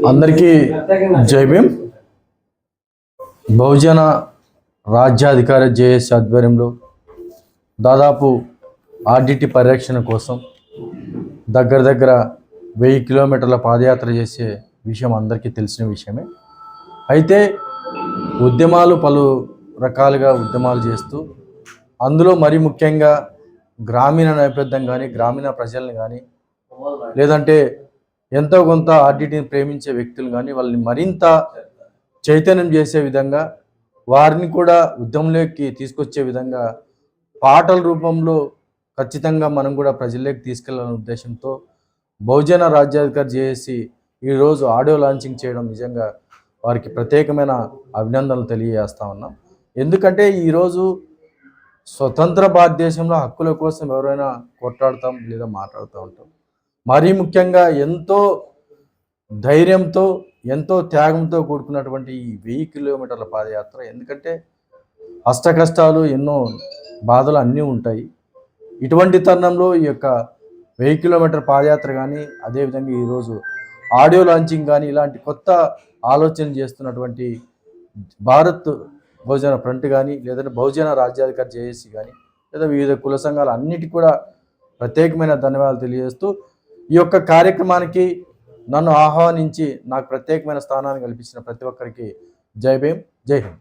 అందరికీ జై భీమ్. బహుజన రాజ్యాధికార జేఏసీ ఆధ్వర్యంలో దాదాపు ఆర్డిటి పరిరక్షణ కోసం దగ్గర 1000 కిలోమీటర్ల పాదయాత్ర చేసే విషయం అందరికీ తెలిసిన విషయమే. అయితే ఉద్యమాలు పలు రకాలుగా ఉద్యమాలు చేస్తూ అందులో మరి ముఖ్యంగా గ్రామీణ నేపథ్యం కానీ గ్రామీణ ప్రజల్ని కానీ లేదంటే ఎంతో కొంత ఆర్డిటిని ప్రేమించే వ్యక్తులు కానీ వాళ్ళని మరింత చైతన్యం చేసే విధంగా వారిని కూడా ఉద్యమంలోకి తీసుకొచ్చే విధంగా పాటల రూపంలో ఖచ్చితంగా మనం కూడా ప్రజల్లోకి తీసుకెళ్లాలనే ఉద్దేశంతో బహుజన రాజ్యాధికార జేఏసీ ఈరోజు ఆడియో లాంచింగ్ చేయడం నిజంగా వారికి ప్రత్యేకమైన అభినందనలు తెలియజేస్తా ఉన్నాం. ఎందుకంటే ఈరోజు స్వతంత్ర భారతదేశంలో హక్కుల కోసం ఎవరైనా కొట్లాడతాం లేదా మాట్లాడుతూ ఉంటాం. మరీ ముఖ్యంగా ఎంతో ధైర్యంతో ఎంతో త్యాగంతో కూడుకున్నటువంటి ఈ 1000 కిలోమీటర్ల పాదయాత్ర. ఎందుకంటే అష్ట కష్టాలు ఎన్నో బాధలు అన్నీ ఉంటాయి. ఇటువంటి తరుణంలో ఈ యొక్క 1000 కిలోమీటర్ పాదయాత్ర కానీ అదేవిధంగా ఈరోజు ఆడియో లాంచింగ్ కానీ ఇలాంటి కొత్త ఆలోచన చేస్తున్నటువంటి భారత్ బహుజన ఫ్రంట్ కానీ లేదంటే బహుజన రాజ్యాధికార జేఏసీ కానీ లేదా వివిధ కుల సంఘాలు అన్నిటికీ కూడా ప్రత్యేకమైన ధన్యవాదాలు తెలియజేస్తూ ఈ యొక్క కార్యక్రమానికి నన్ను ఆహ్వానించి నాకు ప్రత్యేకమైన స్థానాన్ని కల్పించిన ప్రతి ఒక్కరికి జై భీమ్, జై హింద్.